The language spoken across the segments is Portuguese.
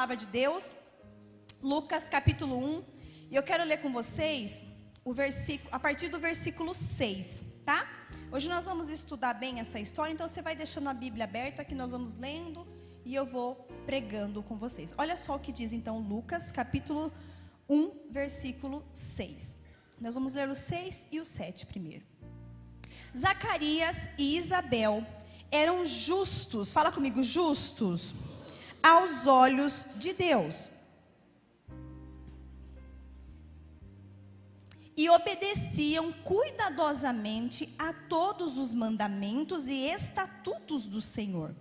palavra de Deus, Lucas capítulo 1, e eu quero ler com vocês o versículo, a partir do versículo 6, tá? Hoje nós vamos estudar bem essa história, então você vai deixando a Bíblia aberta que nós vamos lendo e eu vou pregando com vocês. Olha só o que diz então Lucas capítulo 1, versículo 6. Nós vamos ler o 6 e o 7 primeiro. Zacarias e Isabel eram justos, fala comigo, justos, aos olhos de Deus, e obedeciam cuidadosamente a todos os mandamentos e estatutos do Senhor.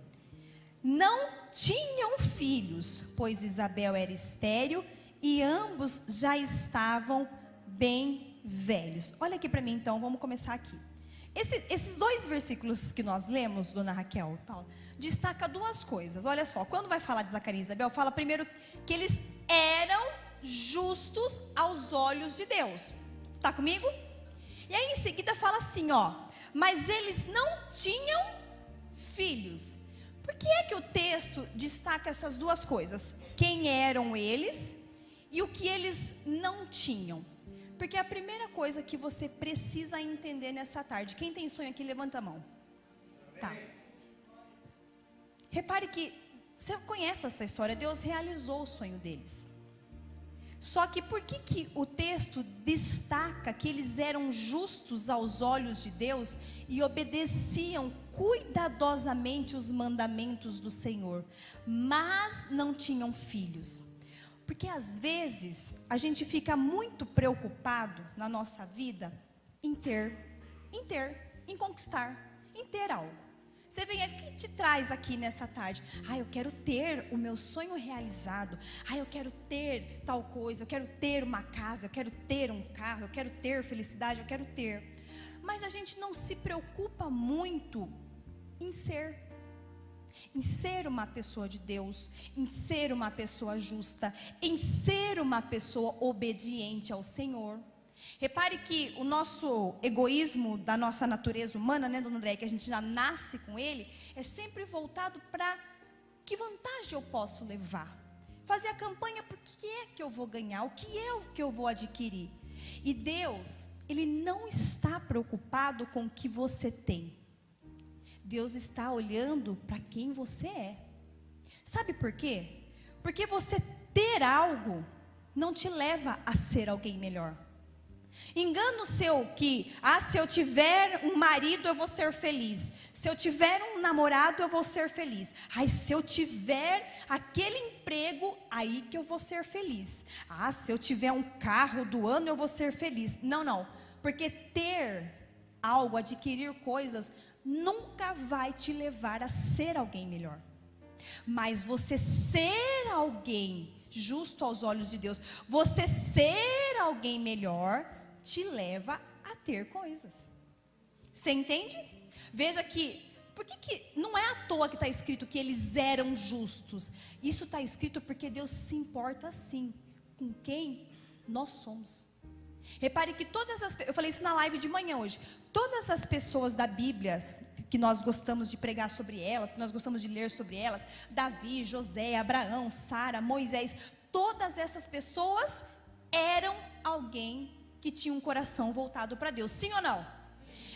Não tinham filhos, pois Isabel era estéril e ambos já estavam bem velhos. Olha aqui para mim então, vamos começar aqui. Esses dois versículos que nós lemos, dona Raquel, Paula, destaca duas coisas. Olha só, quando vai falar de Zacarias e Isabel, fala primeiro que eles eram justos aos olhos de Deus. Está comigo? E aí em seguida fala assim, ó, mas eles não tinham filhos. Por que é que o texto destaca essas duas coisas? Quem eram eles e o que eles não tinham? Porque a primeira coisa que você precisa entender nessa tarde, quem tem sonho aqui, levanta a mão. Tá. Repare que, você conhece essa história, Deus realizou o sonho deles. Só que por que o texto destaca que eles eram justos aos olhos de Deus e obedeciam cuidadosamente os mandamentos do Senhor, mas não tinham filhos? Porque às vezes a gente fica muito preocupado na nossa vida em conquistar, em ter algo. Você vem aqui e te traz aqui nessa tarde, eu quero ter o meu sonho realizado, eu quero ter tal coisa, eu quero ter uma casa, eu quero ter um carro, eu quero ter felicidade, eu quero ter. Mas a gente não se preocupa muito em ser uma pessoa de Deus, em ser uma pessoa justa, em ser uma pessoa obediente ao Senhor. Repare que o nosso egoísmo da nossa natureza humana, né, dona Andréia, que a gente já nasce com ele, é sempre voltado para que vantagem eu posso levar. Fazer a campanha, por que é que eu vou ganhar, o que é o que eu vou adquirir. E Deus, Ele não está preocupado com o que você tem. Deus está olhando para quem você é. Sabe por quê? Porque você ter algo não te leva a ser alguém melhor. Engano seu que, se eu tiver um marido eu vou ser feliz. Se eu tiver um namorado eu vou ser feliz. Se eu tiver aquele emprego, aí que eu vou ser feliz. Se eu tiver um carro do ano eu vou ser feliz. Não. Porque ter algo, adquirir coisas, nunca vai te levar a ser alguém melhor. Mas você ser alguém justo aos olhos de Deus, você ser alguém melhor, te leva a ter coisas. Você entende? Veja que, por que não é à toa que está escrito que eles eram justos? Isso está escrito porque Deus se importa sim com quem nós somos. Repare que eu falei isso na live de manhã hoje, todas as pessoas da Bíblia, que nós gostamos de pregar sobre elas, que nós gostamos de ler sobre elas, Davi, José, Abraão, Sara, Moisés, todas essas pessoas eram alguém que tinha um coração voltado para Deus, sim ou não?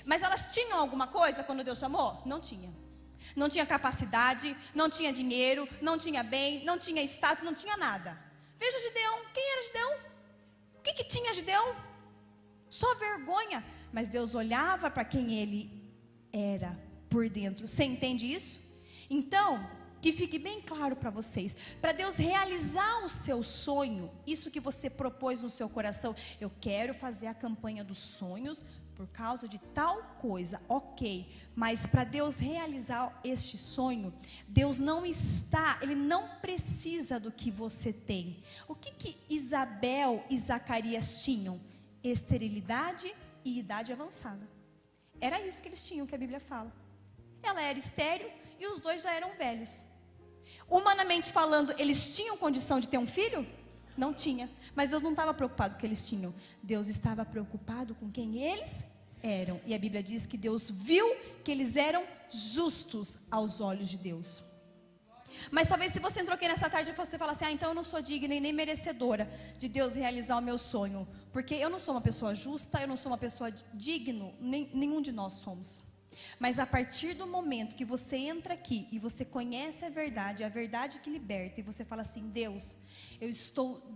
Mas elas tinham alguma coisa quando Deus chamou? Não tinha. Não tinha capacidade, não tinha dinheiro, não tinha bem, não tinha status, não tinha nada. Veja Gideão, quem era Gideão? O que tinha Gideão? Só vergonha. Mas Deus olhava para quem ele era por dentro. Você entende isso? Então, que fique bem claro para vocês. Para Deus realizar o seu sonho, isso que você propôs no seu coração, eu quero fazer a campanha dos sonhos por causa de tal coisa, ok. Mas para Deus realizar este sonho, Deus Ele não precisa do que você tem. O que Isabel e Zacarias tinham? Esterilidade e idade avançada. Era isso que eles tinham, que a Bíblia fala. Ela era estéril e os dois já eram velhos. Humanamente falando, eles tinham condição de ter um filho? Não tinha. Mas Deus não estava preocupado com o que eles tinham. Deus estava preocupado com quem eles eram. E a Bíblia diz que Deus viu que eles eram justos aos olhos de Deus. Mas talvez se você entrou aqui nessa tarde, você fala assim, então eu não sou digna e nem merecedora de Deus realizar o meu sonho. Porque eu não sou uma pessoa justa, eu não sou uma pessoa digna, nenhum de nós somos. Mas a partir do momento que você entra aqui e você conhece a verdade que liberta, e você fala assim, Deus, eu estou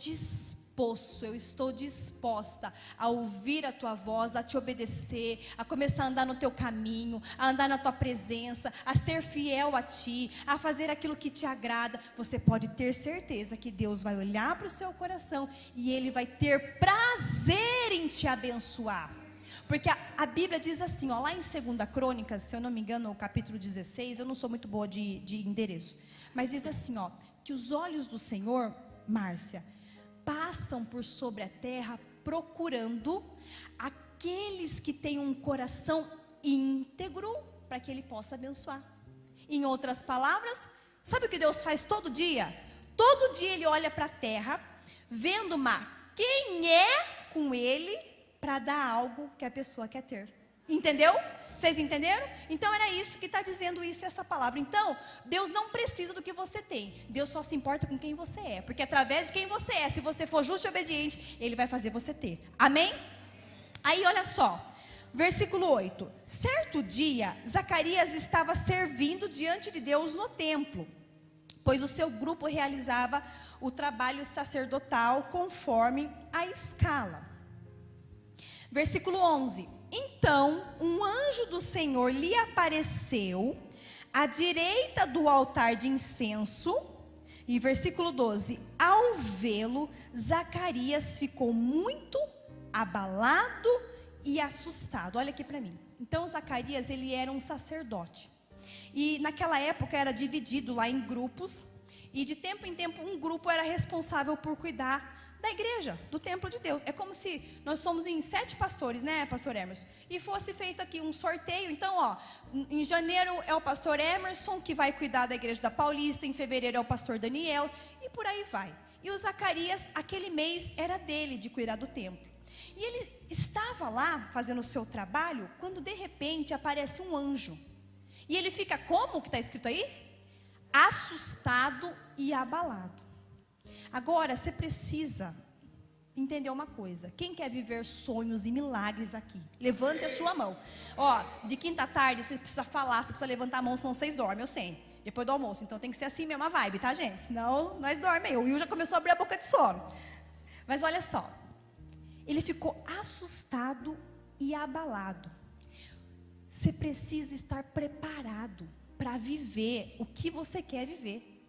eu estou disposta a ouvir a tua voz, a te obedecer, a começar a andar no teu caminho, a andar na tua presença, a ser fiel a ti, a fazer aquilo que te agrada. Você pode ter certeza que Deus vai olhar para o seu coração e Ele vai ter prazer em te abençoar. Porque a Bíblia diz assim, ó, lá em 2 Crônicas, se eu não me engano, no capítulo 16, eu não sou muito boa de endereço, mas diz assim, ó, que os olhos do Senhor, Márcia, passam por sobre a terra procurando aqueles que têm um coração íntegro para que Ele possa abençoar. Em outras palavras, sabe o que Deus faz todo dia? Todo dia Ele olha para a terra, vendo quem é com Ele para dar algo que a pessoa quer ter. Entendeu? Vocês entenderam? Então era isso que está dizendo isso, essa palavra. Então, Deus não precisa do que você tem. Deus só se importa com quem você é. Porque através de quem você é, se você for justo e obediente, Ele vai fazer você ter. Amém? Aí olha só, versículo 8. Certo dia, Zacarias estava servindo diante de Deus no templo, pois o seu grupo realizava o trabalho sacerdotal conforme a escala. Versículo 11. Então, um anjo do Senhor lhe apareceu à direita do altar de incenso. E versículo 12. Ao vê-lo, Zacarias ficou muito abalado e assustado. Olha aqui para mim. Então, Zacarias, ele era um sacerdote. E naquela época era dividido lá em grupos. E de tempo em tempo, um grupo era responsável por cuidar da igreja, do templo de Deus. É como se nós somos em 7 pastores, né, pastor Emerson? E fosse feito aqui um sorteio. Então, ó, em janeiro é o pastor Emerson que vai cuidar da igreja da Paulista, em fevereiro é o pastor Daniel, e por aí vai. E o Zacarias, aquele mês era dele, de cuidar do templo. E ele estava lá, fazendo o seu trabalho, quando de repente aparece um anjo. E ele fica como, que está escrito aí? Assustado e abalado. Agora, você precisa entender uma coisa. Quem quer viver sonhos e milagres aqui? Levante a sua mão. Ó, de quinta tarde, você precisa falar, você precisa levantar a mão, senão vocês dormem, eu sei. Depois do almoço, então tem que ser assim mesmo a vibe, tá, gente? Senão, nós dormem. O Will já começou a abrir a boca de sono. Mas olha só. Ele ficou assustado e abalado. Você precisa estar preparado para viver o que você quer viver.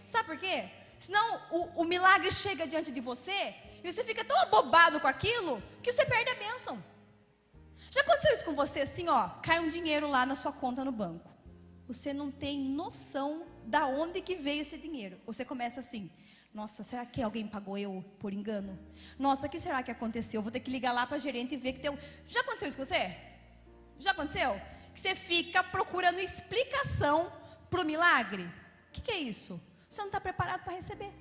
Sabe por quê? Senão o milagre chega diante de você e você fica tão abobado com aquilo que você perde a bênção. Já aconteceu isso com você assim, ó? Cai um dinheiro lá na sua conta no banco. Você não tem noção da onde que veio esse dinheiro. Você começa assim, nossa, será que alguém pagou eu por engano? Nossa, o que será que aconteceu? Eu vou ter que ligar lá para a gerente e ver que tem... Já aconteceu isso com você? Já aconteceu? Que você fica procurando explicação para o milagre? O que é isso? Você não está preparado para receber.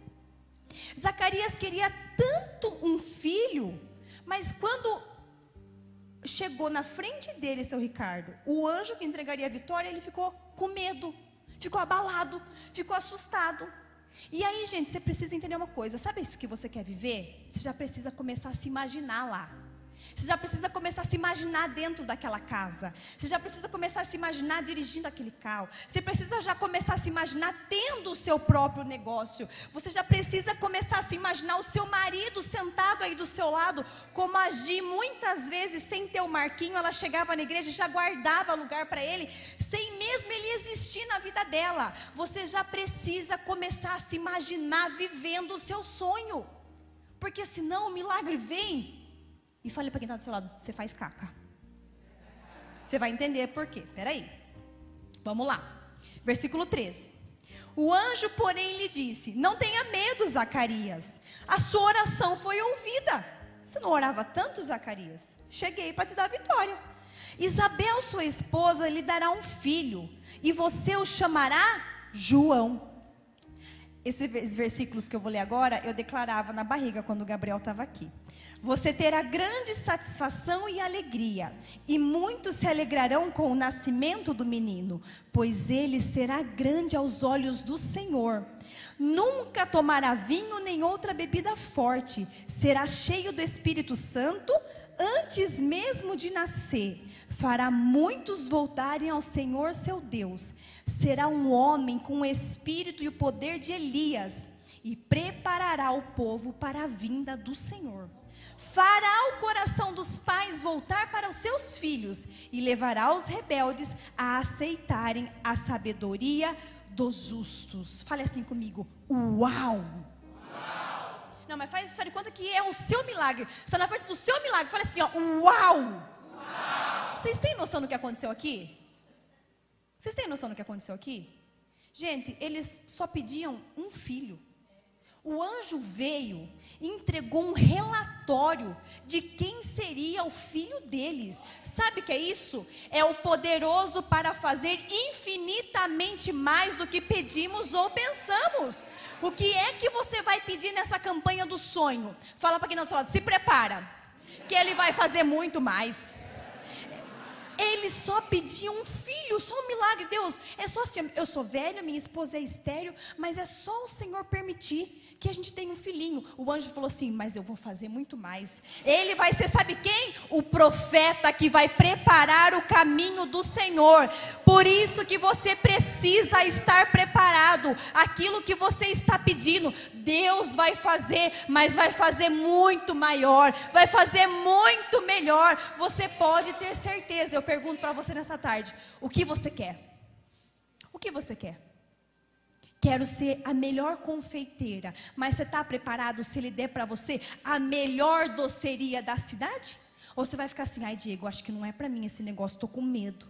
Zacarias queria tanto um filho, mas quando chegou na frente dele, seu Ricardo, o anjo que entregaria a vitória, ele ficou com medo, ficou abalado, ficou assustado. E aí, gente, você precisa entender uma coisa. Sabe isso que você quer viver? Você já precisa começar a se imaginar lá. Você já precisa começar a se imaginar dentro daquela casa. Você já precisa começar a se imaginar dirigindo aquele carro. Você precisa já começar a se imaginar tendo o seu próprio negócio. Você já precisa começar a se imaginar o seu marido sentado aí do seu lado, como agir muitas vezes sem ter o Marquinho. Ela chegava na igreja e já guardava lugar para ele, sem mesmo ele existir na vida dela. Você já precisa começar a se imaginar vivendo o seu sonho, porque senão o milagre vem. E fale para quem está do seu lado, você faz caca. Você vai entender por quê. Peraí. Vamos lá. Versículo 13. O anjo, porém, lhe disse: não tenha medo, Zacarias. A sua oração foi ouvida. Você não orava tanto, Zacarias? Cheguei para te dar vitória. Isabel, sua esposa, lhe dará um filho, e você o chamará João. Esses versículos que eu vou ler agora, eu declarava na barriga quando o Gabriel estava aqui. Você terá grande satisfação e alegria, e muitos se alegrarão com o nascimento do menino, pois ele será grande aos olhos do Senhor. Nunca tomará vinho nem outra bebida forte, será cheio do Espírito Santo antes mesmo de nascer. Fará muitos voltarem ao Senhor seu Deus. Será um homem com o espírito e o poder de Elias, e preparará o povo para a vinda do Senhor. Fará o coração dos pais voltar para os seus filhos, e levará os rebeldes a aceitarem a sabedoria dos justos. Fale assim comigo: uau! Não, mas faz isso de conta que é o seu milagre. Você está na frente do seu milagre. Fala assim, ó, uau! Vocês têm noção do que aconteceu aqui? Vocês têm noção do que aconteceu aqui? Gente, eles só pediam um filho. O anjo veio e entregou um relatório de quem seria o filho deles. Sabe o que é isso? É o poderoso para fazer infinitamente mais do que pedimos ou pensamos. O que é que você vai pedir nessa campanha do sonho? Fala para quem não está falando, se prepara, que ele vai fazer muito mais. Ele só pediu um filho, só um milagre. Deus, é só assim, eu sou velha, minha esposa é estéril, mas é só o Senhor permitir que a gente tenha um filhinho. O anjo falou assim, mas eu vou fazer muito mais. Ele vai ser, sabe quem? O profeta que vai preparar o caminho do Senhor. Por isso que você precisa estar preparado. Aquilo que você está pedindo, Deus vai fazer, mas vai fazer muito maior, vai fazer muito melhor. Você pode ter certeza. Eu pergunto para você nessa tarde, o que você quer? O que você quer? Quero ser a melhor confeiteira, mas você está preparado se ele der para você a melhor doceria da cidade? Ou você vai ficar assim, ai Diego, acho que não é para mim esse negócio, estou com medo.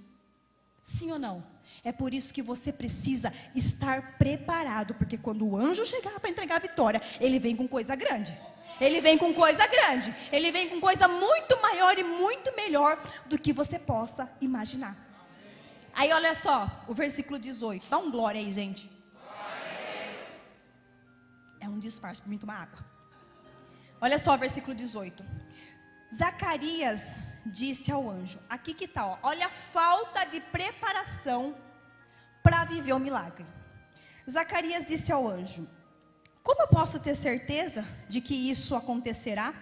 Sim ou não? É por isso que você precisa estar preparado, porque quando o anjo chegar para entregar a vitória, ele vem com coisa grande. Ele vem com coisa grande, ele vem com coisa muito maior e muito melhor do que você possa imaginar. Aí olha só, o versículo 18, dá um glória aí, gente. É um disfarce para mim tomar água. Olha só o versículo 18. Zacarias disse ao anjo, aqui que está, olha a falta de preparação para viver o milagre. Zacarias disse ao anjo, como eu posso ter certeza de que isso acontecerá?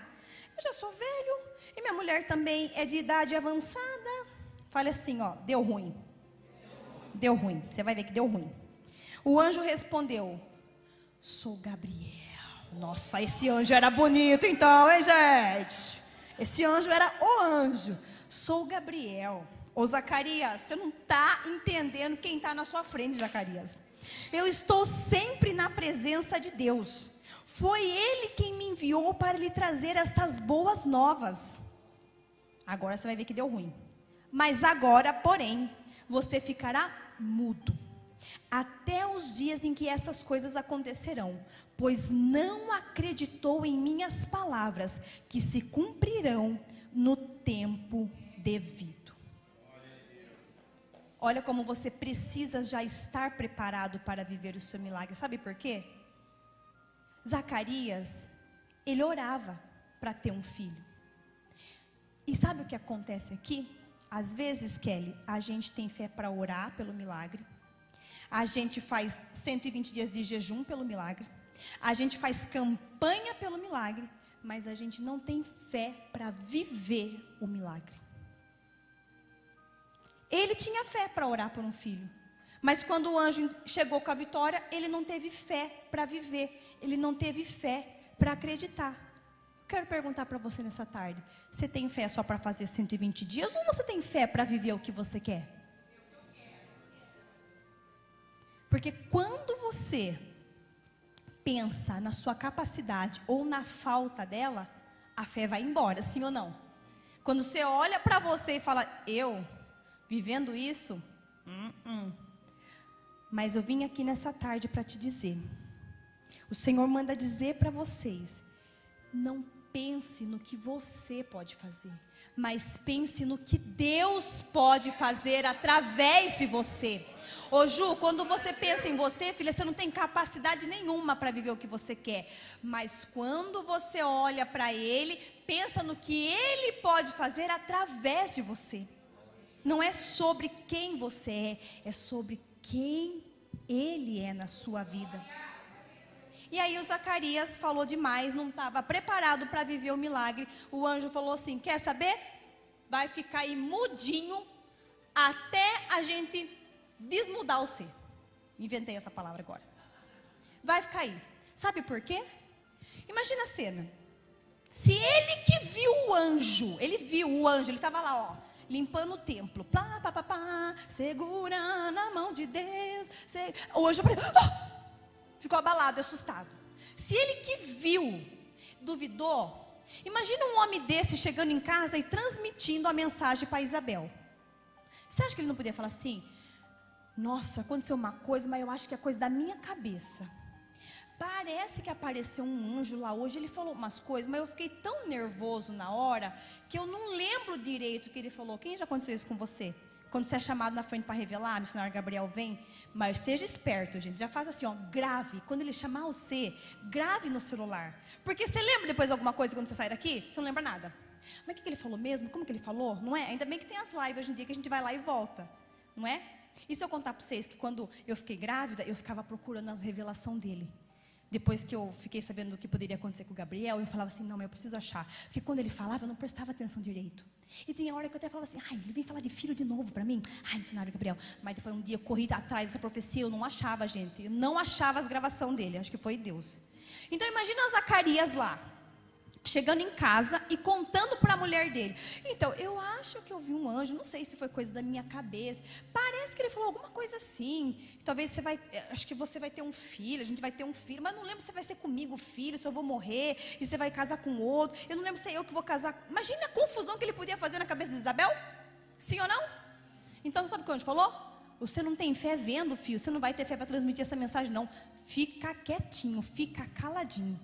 Eu já sou velho e minha mulher também é de idade avançada. Fale assim, ó, deu ruim. Deu ruim, você vai ver que deu ruim. O anjo respondeu, sou Gabriel. Nossa, esse anjo era bonito então, hein, gente? Esse anjo era o anjo. Sou Gabriel. Ô Zacarias, você não está entendendo quem está na sua frente, Zacarias. Eu estou sempre na presença de Deus. Foi Ele quem me enviou para lhe trazer estas boas novas. Agora você vai ver que deu ruim. Mas agora, porém, você ficará mudo até os dias em que essas coisas acontecerão, pois não acreditou em minhas palavras, que se cumprirão no tempo devido. Olha como você precisa já estar preparado para viver o seu milagre. Sabe por quê? Zacarias, ele orava para ter um filho. E sabe o que acontece aqui? Às vezes, Kelly, a gente tem fé para orar pelo milagre. A gente faz 120 dias de jejum pelo milagre. A gente faz campanha pelo milagre. Mas a gente não tem fé para viver o milagre. Ele tinha fé para orar por um filho. Mas quando o anjo chegou com a vitória, ele não teve fé para viver. Ele não teve fé para acreditar. Quero perguntar para você nessa tarde. Você tem fé só para fazer 120 dias? Ou você tem fé para viver o que você quer? Porque quando você pensa na sua capacidade ou na falta dela, a fé vai embora, sim ou não? Quando você olha para você e fala, eu vivendo isso, mas eu vim aqui nessa tarde para te dizer, o Senhor manda dizer para vocês, não pense no que você pode fazer, mas pense no que Deus pode fazer através de você. Ô Ju, quando você pensa em você, filha, você não tem capacidade nenhuma para viver o que você quer. Mas quando você olha para Ele, pensa no que Ele pode fazer através de você. Não é sobre quem você é sobre quem Ele é na sua vida. E aí o Zacarias falou demais, não estava preparado para viver o milagre. O anjo falou assim, quer saber? Vai ficar aí mudinho até a gente desmudar o ser. Inventei essa palavra agora. Vai ficar aí. Sabe por quê? Imagina a cena. Se ele que viu o anjo, ele estava lá, ó, limpando o templo. Plá, pá, pá, pá, segura na mão de Deus. O anjo ficou abalado, assustado. Se ele que viu, duvidou, imagina um homem desse chegando em casa e transmitindo a mensagem para Isabel. Você acha que ele não podia falar assim? Nossa, aconteceu uma coisa, mas eu acho que é coisa da minha cabeça. Parece que apareceu um anjo lá hoje, ele falou umas coisas, mas eu fiquei tão nervoso na hora, que eu não lembro direito o que ele falou. Quem já aconteceu isso com você? Quando você é chamado na frente para revelar, o missionário Gabriel vem, mas seja esperto, gente, já faz assim, ó, grave. Quando ele chamar você, grave no celular. Porque você lembra depois de alguma coisa quando você sai daqui? Você não lembra nada. Mas o que ele falou mesmo? Como que ele falou? Não é? Ainda bem que tem as lives hoje em dia que a gente vai lá e volta, não é? E se eu contar para vocês que quando eu fiquei grávida, eu ficava procurando as revelações dele. Depois que eu fiquei sabendo do que poderia acontecer com o Gabriel, eu falava assim, não, mas eu preciso achar. Porque quando ele falava, eu não prestava atenção direito. E tem a hora que eu até falava assim, ai, ele vem falar de filho de novo para mim. Ai, missionário Gabriel. Mas depois um dia eu corri atrás dessa profecia, eu não achava, gente. Eu não achava as gravações dele, acho que foi Deus. Então imagina Zacarias lá, chegando em casa e contando para a mulher dele. Então, eu acho que eu vi um anjo, não sei se foi coisa da minha cabeça. Parece que ele falou alguma coisa assim. Talvez acho que você vai ter um filho, a gente vai ter um filho, mas não lembro se vai ser comigo o filho, se eu vou morrer, e você vai casar com outro. Eu não lembro se é eu que vou casar. Imagina a confusão que ele podia fazer na cabeça de Isabel. Sim ou não? Então, sabe o que o anjo falou? Você não tem fé vendo, filho, você não vai ter fé para transmitir essa mensagem, não. Fica quietinho, fica caladinho.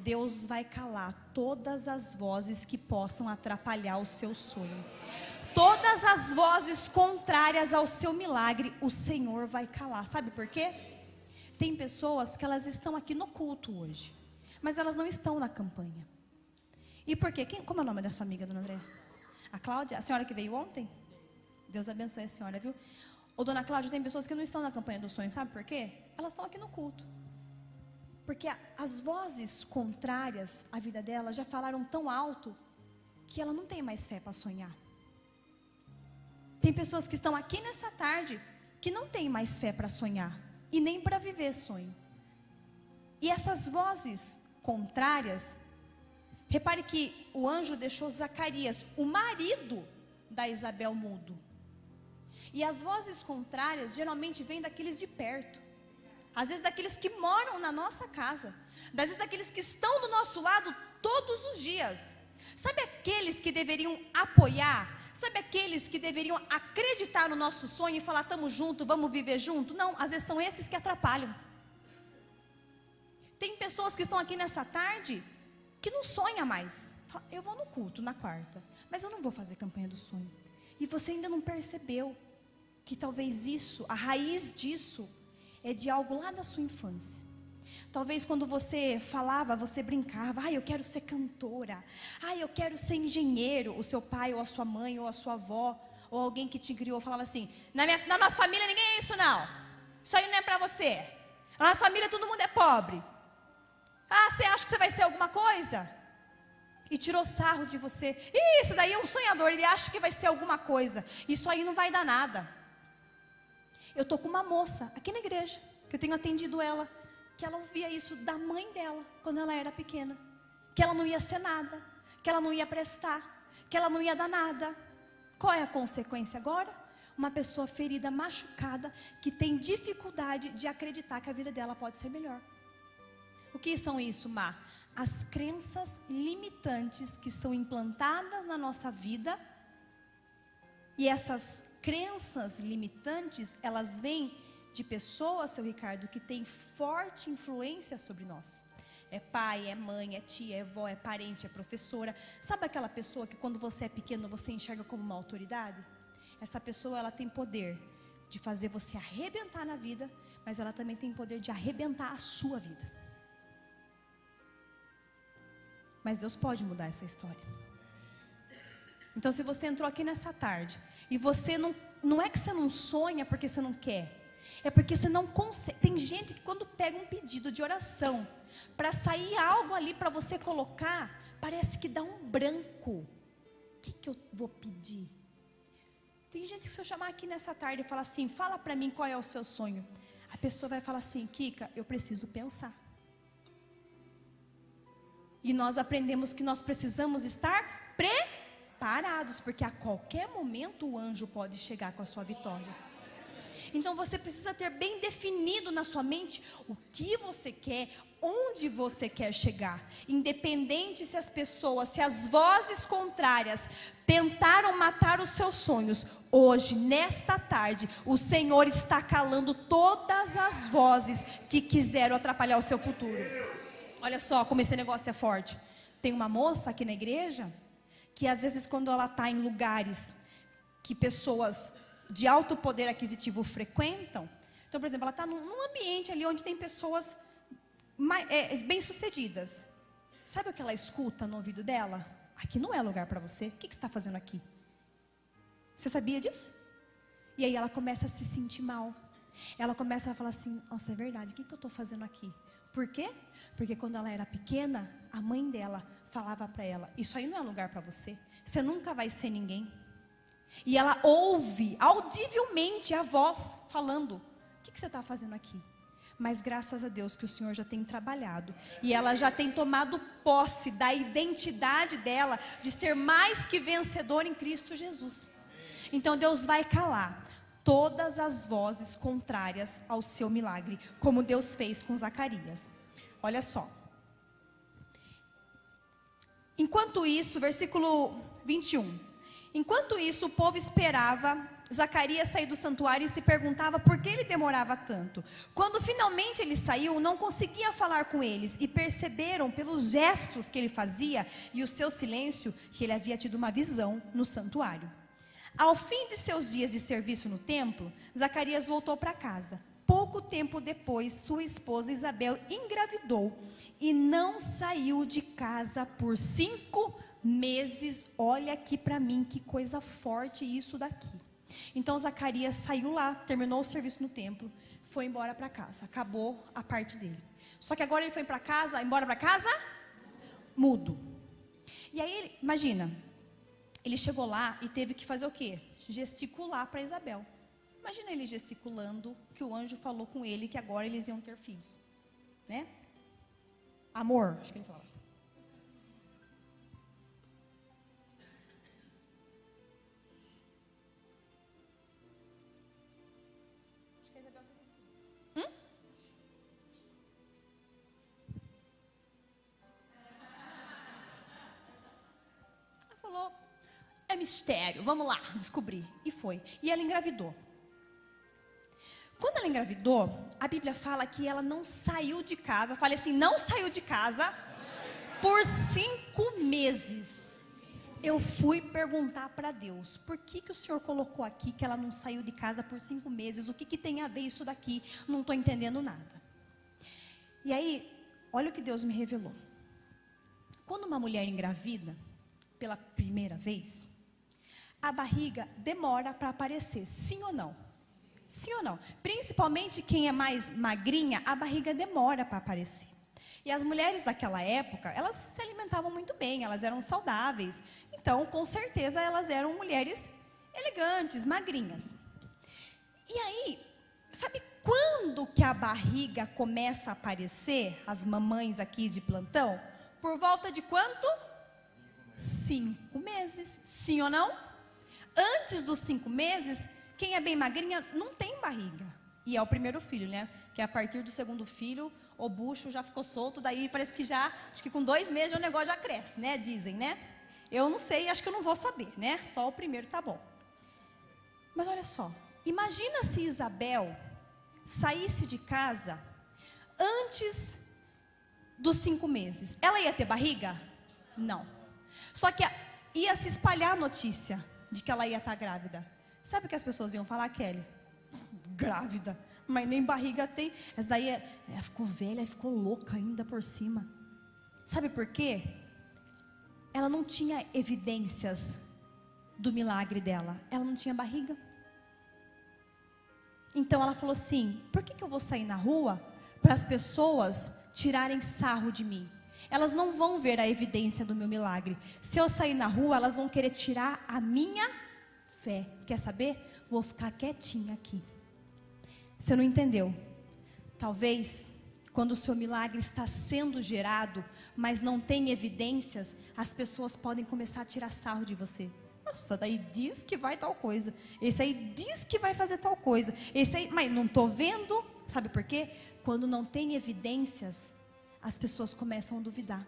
Deus vai calar todas as vozes que possam atrapalhar o seu sonho. Todas as vozes contrárias ao seu milagre, o Senhor vai calar. Sabe por quê? Tem pessoas que elas estão aqui no culto hoje, mas elas não estão na campanha. E por quê? Como é o nome da sua amiga, dona André? A Cláudia? A senhora que veio ontem? Deus abençoe a senhora, viu? Ô, dona Cláudia, tem pessoas que não estão na campanha do sonho, sabe por quê? Elas estão aqui no culto. Porque as vozes contrárias à vida dela já falaram tão alto que ela não tem mais fé para sonhar. Tem pessoas que estão aqui nessa tarde que não tem mais fé para sonhar e nem para viver sonho. E essas vozes contrárias, repare que o anjo deixou Zacarias, o marido da Isabel, mudo. E as vozes contrárias geralmente vêm daqueles de perto. Às vezes daqueles que moram na nossa casa. Às vezes daqueles que estão do nosso lado todos os dias. Sabe aqueles que deveriam apoiar? Sabe aqueles que deveriam acreditar no nosso sonho e falar, estamos juntos, vamos viver junto? Não, às vezes são esses que atrapalham. Tem pessoas que estão aqui nessa tarde que não sonham mais. Fala, eu vou no culto na quarta, mas eu não vou fazer campanha do sonho. E você ainda não percebeu que talvez isso, a raiz disso, é de algo lá da sua infância. Talvez quando você falava, você brincava, eu quero ser cantora, eu quero ser engenheiro. O seu pai, ou a sua mãe, ou a sua avó, ou alguém que te criou, falava assim, na nossa família ninguém é isso não. Isso aí não é para você. Na nossa família todo mundo é pobre. Você acha que você vai ser alguma coisa? E tirou sarro de você. Isso daí é um sonhador, ele acha que vai ser alguma coisa. Isso aí não vai dar nada. Eu estou com uma moça aqui na igreja, que eu tenho atendido ela, que ela ouvia isso da mãe dela, quando ela era pequena. Que ela não ia ser nada, que ela não ia prestar, que ela não ia dar nada. Qual é a consequência agora? Uma pessoa ferida, machucada, que tem dificuldade de acreditar que a vida dela pode ser melhor. O que são isso, Má? As crenças limitantes que são implantadas na nossa vida. E essas crenças limitantes, elas vêm de pessoas, seu Ricardo, que têm forte influência sobre nós. É pai, é mãe, é tia, é avó, é parente, é professora. Sabe aquela pessoa que quando você é pequeno você enxerga como uma autoridade? Essa pessoa, ela tem poder de fazer você arrebentar na vida, mas ela também tem poder de arrebentar a sua vida. Mas Deus pode mudar essa história. Então, se você entrou aqui nessa tarde e você não é que você não sonha porque você não quer, é porque você não consegue. Tem gente que quando pega um pedido de oração para sair algo ali para você colocar, parece que dá um branco. O que eu vou pedir? Tem gente que se eu chamar aqui nessa tarde e falar assim, fala para mim qual é o seu sonho, a pessoa vai falar assim, Kika, eu preciso pensar. E nós aprendemos que nós precisamos estar preparados, porque a qualquer momento o anjo pode chegar com a sua vitória. Então você precisa ter bem definido na sua mente o que você quer, onde você quer chegar. Independente se as pessoas, se as vozes contrárias tentaram matar os seus sonhos, hoje, nesta tarde, o Senhor está calando todas as vozes que quiseram atrapalhar o seu futuro. Olha só como esse negócio é forte. Tem uma moça aqui na igreja que às vezes quando ela está em lugares que pessoas de alto poder aquisitivo frequentam, então por exemplo, ela está num ambiente ali onde tem pessoas bem-sucedidas. Sabe o que ela escuta no ouvido dela? Aqui não é lugar para você, o que você está fazendo aqui? Você sabia disso? E aí ela começa a se sentir mal. Ela começa a falar assim, nossa, é verdade, o que eu estou fazendo aqui? Por quê? Porque quando ela era pequena, a mãe dela falava para ela, isso aí não é lugar para você, você nunca vai ser ninguém. E ela ouve audivelmente a voz falando, o que você está fazendo aqui? Mas graças a Deus que o Senhor já tem trabalhado, e ela já tem tomado posse da identidade dela, de ser mais que vencedora em Cristo Jesus. Então Deus vai calar todas as vozes contrárias ao seu milagre, como Deus fez com Zacarias. Olha só. Enquanto isso, versículo 21. Enquanto isso, o povo esperava Zacarias sair do santuário e se perguntava por que ele demorava tanto. Quando finalmente ele saiu, não conseguia falar com eles e perceberam pelos gestos que ele fazia e o seu silêncio que ele havia tido uma visão no santuário. Ao fim de seus dias de serviço no templo, Zacarias voltou para casa. Pouco tempo depois, sua esposa Isabel engravidou e não saiu de casa por 5 meses. Olha aqui para mim, que coisa forte isso daqui. Então Zacarias saiu lá, terminou o serviço no templo, foi embora para casa, acabou a parte dele. Só que agora ele foi embora para casa, mudo. E aí, imagina, ele chegou lá e teve que fazer o quê? Gesticular para Isabel. Imagina ele gesticulando que o anjo falou com ele que agora eles iam ter filhos, né? Amor, acho que ele falava. Acho que a Isabel ela falou, é mistério, vamos lá descobrir. E foi. E ela engravidou. Quando ela engravidou, a Bíblia fala que ela não saiu de casa. Fala assim, não saiu de casa por 5 meses. Eu fui perguntar para Deus, por que o Senhor colocou aqui que ela não saiu de casa por 5 meses? O que tem a ver isso daqui? Não estou entendendo nada. E aí, olha o que Deus me revelou. Quando uma mulher engravida, pela primeira vez, a barriga demora para aparecer, sim ou não? Sim ou não? Principalmente quem é mais magrinha, a barriga demora para aparecer. E as mulheres daquela época, elas se alimentavam muito bem, elas eram saudáveis. Então, com certeza, elas eram mulheres elegantes, magrinhas. E aí, sabe quando que a barriga começa a aparecer? As mamães aqui de plantão? Por volta de quanto? 5 meses. Sim ou não? Antes dos 5 meses, quem é bem magrinha não tem barriga. E é o primeiro filho, né? Que a partir do segundo filho, o bucho já ficou solto. Daí parece que acho que com 2 meses o negócio já cresce, né? Dizem, né? Eu não sei, acho que eu não vou saber, né? Só o primeiro tá bom. Mas olha só. Imagina se Isabel saísse de casa antes dos 5 meses, ela ia ter barriga? Não. Só que ia se espalhar a notícia de que ela ia estar grávida. Sabe o que as pessoas iam falar, Kelly? Grávida, mas nem barriga tem. Essa daí, ela ficou velha, ficou louca ainda por cima. Sabe por quê? Ela não tinha evidências do milagre dela. Ela não tinha barriga. Então ela falou assim: por que eu vou sair na rua para as pessoas tirarem sarro de mim? Elas não vão ver a evidência do meu milagre. Se eu sair na rua, elas vão querer tirar a minha fé. Quer saber? Vou ficar quietinha aqui. Você não entendeu? Talvez, quando o seu milagre está sendo gerado, mas não tem evidências, as pessoas podem começar a tirar sarro de você. Nossa, daí diz que vai tal coisa. Esse aí diz que vai fazer tal coisa. Esse aí, mas não estou vendo. Sabe por quê? Quando não tem evidências, as pessoas começam a duvidar.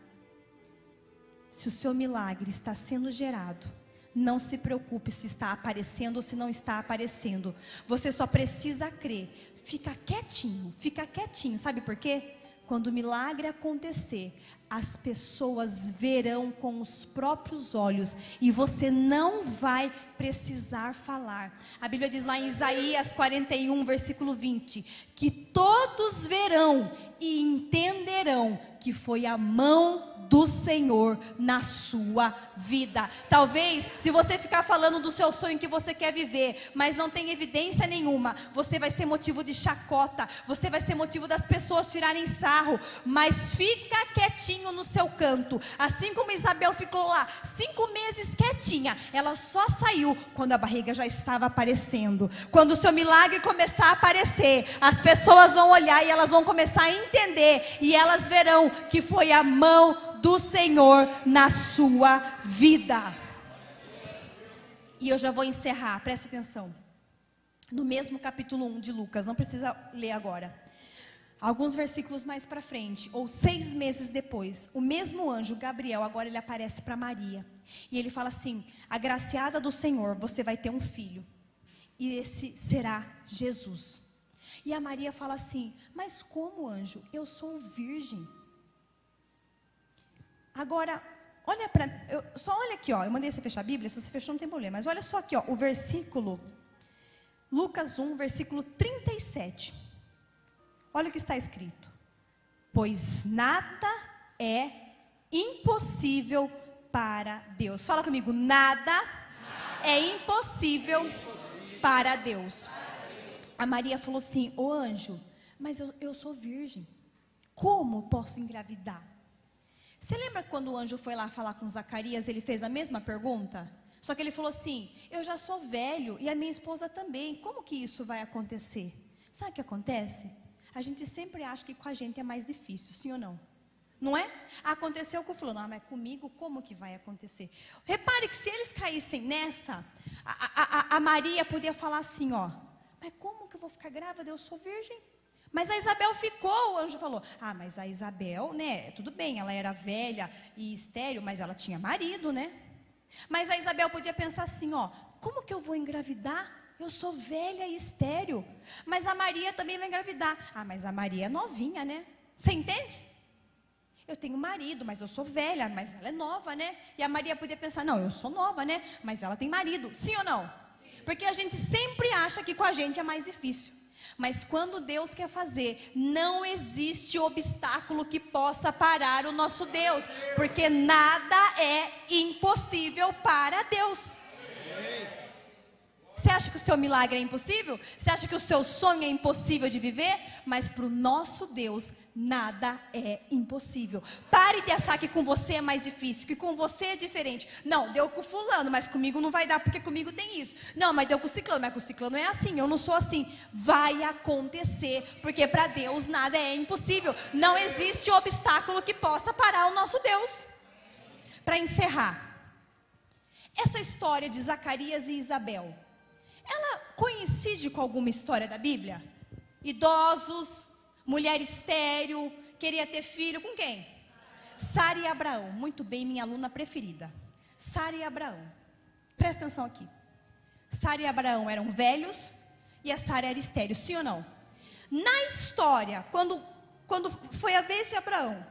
Se o seu milagre está sendo gerado, não se preocupe se está aparecendo ou se não está aparecendo. Você só precisa crer. Fica quietinho. Sabe por quê? Quando o milagre acontecer, as pessoas verão com os próprios olhos e você não vai precisar falar. A Bíblia diz lá em Isaías 41, versículo 20, que todos verão e entenderão que foi a mão do Senhor na sua vida. Talvez, se você ficar falando do seu sonho que você quer viver, mas não tem evidência nenhuma, você vai ser motivo de chacota, você vai ser motivo das pessoas tirarem sarro, mas fica quietinho no seu canto. Assim como Isabel ficou lá 5 meses quietinha, ela só saiu quando a barriga já estava aparecendo. Quando o seu milagre começar a aparecer, as pessoas vão olhar e elas vão começar a entender, e elas verão que foi a mão do Senhor na sua vida. E eu já vou encerrar, presta atenção. No mesmo capítulo 1 de Lucas, não precisa ler agora. Alguns versículos mais para frente, ou 6 meses depois, o mesmo anjo, Gabriel, agora ele aparece para Maria. E ele fala assim: agraciada do Senhor, você vai ter um filho. E esse será Jesus. E a Maria fala assim: mas como, anjo? Eu sou virgem. Agora, só olha aqui, ó. Eu mandei você fechar a Bíblia, se você fechou não tem problema. Mas olha só aqui, ó, o versículo, Lucas 1, versículo 37. Olha o que está escrito: pois nada é impossível para Deus. Fala comigo: nada é impossível para Deus. A Maria falou assim: ô anjo, mas eu sou virgem, como posso engravidar? Você lembra quando o anjo foi lá falar com Zacarias, ele fez a mesma pergunta? Só que ele falou assim: eu já sou velho e a minha esposa também, como que isso vai acontecer? Sabe o que acontece? A gente sempre acha que com a gente é mais difícil, sim ou não? Não é? Aconteceu com o fulano, mas comigo como que vai acontecer? Repare que se eles caíssem nessa, a Maria podia falar assim, ó: mas como que eu vou ficar grávida? Eu sou virgem. Mas a Isabel ficou, o anjo falou: ah, mas a Isabel, né, tudo bem, ela era velha e estéril, mas ela tinha marido, né? Mas a Isabel podia pensar assim, ó: como que eu vou engravidar? Eu sou velha e estéril. Mas a Maria também vai engravidar. Ah, mas a Maria é novinha, né? Você entende? Eu tenho marido, mas eu sou velha, mas ela é nova, né? E a Maria podia pensar: não, eu sou nova, né? Mas ela tem marido. Sim ou não? Sim. Porque a gente sempre acha que com a gente é mais difícil. Mas quando Deus quer fazer, não existe obstáculo que possa parar o nosso Deus, porque nada é impossível para Deus. Você acha que o seu milagre é impossível? Você acha que o seu sonho é impossível de viver? Mas para o nosso Deus, nada é impossível. Pare de achar que com você é mais difícil, que com você é diferente. Não, deu com o fulano, mas comigo não vai dar, porque comigo tem isso. Não, mas deu com o ciclano, mas com o ciclano é assim, eu não sou assim. Vai acontecer, porque para Deus nada é impossível. Não existe obstáculo que possa parar o nosso Deus. Para encerrar, essa história de Zacarias e Isabel, ela coincide com alguma história da Bíblia? Idosos, mulher estéril, queria ter filho com quem? Sara e Abraão. Muito bem, minha aluna preferida. Sara e Abraão. Presta atenção aqui. Sara e Abraão eram velhos e a Sara era estéril, sim ou não? Na história, quando foi a vez de Abraão,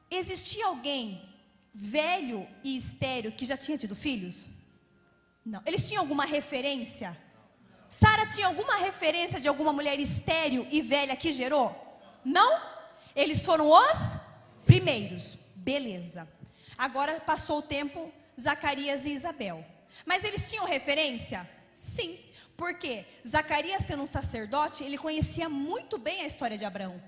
existia alguém velho e estéril que já tinha tido filhos? Não. Eles tinham alguma referência? Sara tinha alguma referência de alguma mulher estéril e velha que gerou? Não? Eles foram os primeiros. Beleza. Agora passou o tempo, Zacarias e Isabel. Mas eles tinham referência? Sim. Por quê? Zacarias, sendo um sacerdote, ele conhecia muito bem a história de Abraão.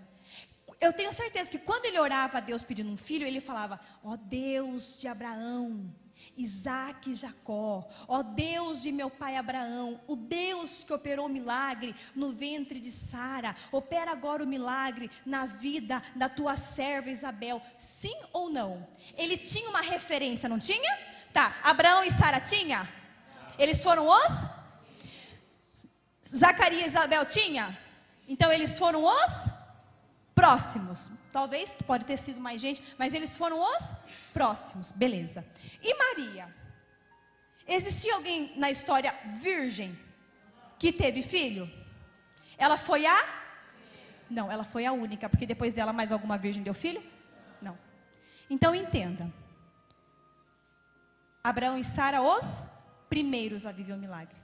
Eu tenho certeza que quando ele orava a Deus pedindo um filho, ele falava: ó Deus de Abraão, Isaac e Jacó, ó Deus de meu pai Abraão, o Deus que operou o milagre no ventre de Sara, opera agora o milagre na vida da tua serva Isabel. Sim ou não? Ele tinha uma referência, não tinha? Tá, Abraão e Sara tinha? Eles foram os? Zacarias e Isabel tinha? Então eles foram os próximos. Talvez, pode ter sido mais gente, mas eles foram os próximos. Beleza. E Maria? Existia alguém na história virgem que teve filho? Ela foi a? Não, ela foi a única, porque depois dela mais alguma virgem deu filho? Não. Então entenda. Abraão e Sara os primeiros a viver o milagre.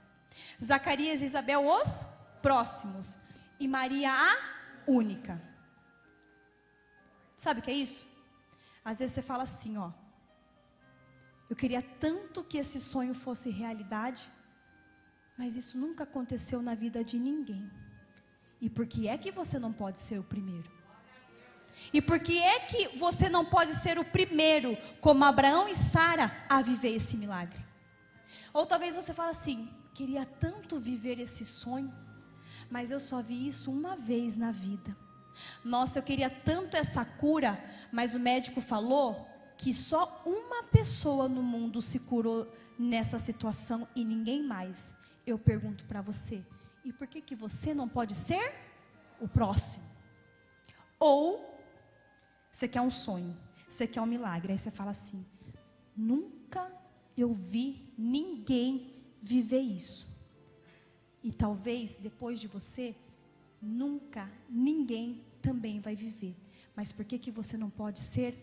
Zacarias e Isabel os próximos. E Maria a única. Sabe o que é isso? Às vezes você fala assim, ó: eu queria tanto que esse sonho fosse realidade, mas isso nunca aconteceu na vida de ninguém. E por que é que você não pode ser o primeiro? E por que é que você não pode ser o primeiro, como Abraão e Sara, a viver esse milagre? Ou talvez você fale assim: queria tanto viver esse sonho, mas eu só vi isso uma vez na vida. Nossa, eu queria tanto essa cura, mas o médico falou que só uma pessoa no mundo se curou nessa situação e ninguém mais. Eu pergunto para você: e por que você não pode ser o próximo? Ou você quer um sonho, você quer um milagre, aí você fala assim: nunca eu vi ninguém viver isso. E talvez depois de você, nunca ninguém também vai viver. Mas por que você não pode ser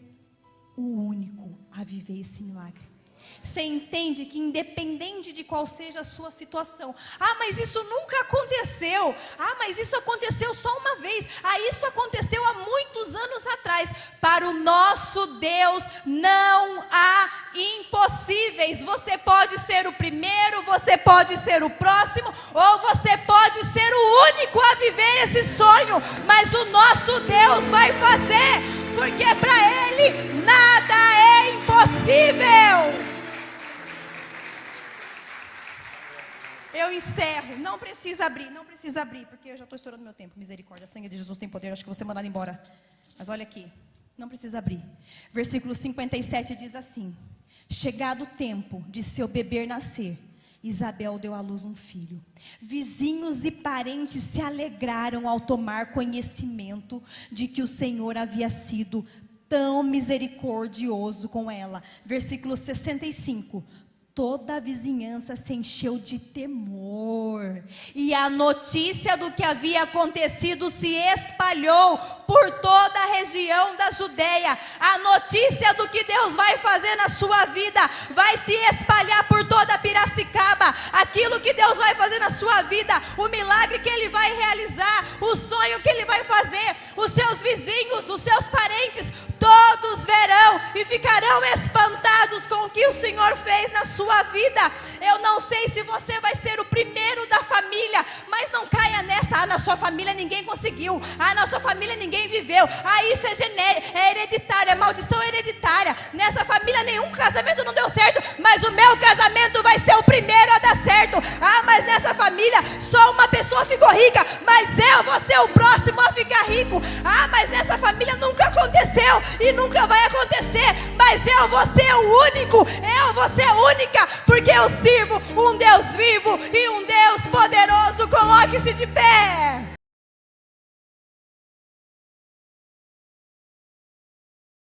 o único a viver esse milagre? Você entende que independente de qual seja a sua situação: ah, mas isso nunca aconteceu, ah, mas isso aconteceu só uma vez, ah, isso aconteceu há muitos anos atrás. Para o nosso Deus não há impossíveis. Você pode ser o primeiro, você pode ser o próximo, ou você pode ser o único a viver esse sonho, mas o nosso Deus vai fazer, porque para Ele nada é impossível. Eu encerro. Não precisa abrir, porque eu já estou estourando meu tempo. Misericórdia, a sangue de Jesus tem poder. Acho que vou ser mandado embora. Mas olha aqui, não precisa abrir. Versículo 57 diz assim: chegado o tempo de seu bebê nascer, Isabel deu à luz um filho. Vizinhos e parentes se alegraram ao tomar conhecimento de que o Senhor havia sido tão misericordioso com ela. Versículo 65. Toda a vizinhança se encheu de temor, e a notícia do que havia acontecido se espalhou por toda a região da Judeia. A notícia do que Deus vai fazer na sua vida vai se espalhar por toda Piracicaba. Aquilo que Deus vai fazer na sua vida, o milagre que Ele vai realizar, o sonho que Ele vai fazer, os seus vizinhos, os seus parentes, todos verão e ficarão espantados com o que o Senhor fez na sua vida. Eu não sei se você vai ser o primeiro da família, mas não caia nessa: ah, na sua família ninguém conseguiu, ah, na sua família ninguém viveu, ah, isso é genérico, é hereditário, é maldição hereditária, nessa família nenhum casamento não deu certo, mas o meu casamento vai ser o primeiro a dar certo. Ah, mas nessa família só uma pessoa ficou rica, mas eu vou ser o próximo a ficar rico. Ah, mas nessa família nunca aconteceu e nunca vai acontecer, mas eu vou ser o único, eu vou ser a única, porque eu sirvo um Deus vivo e um Deus poderoso. Coloque-se de pé.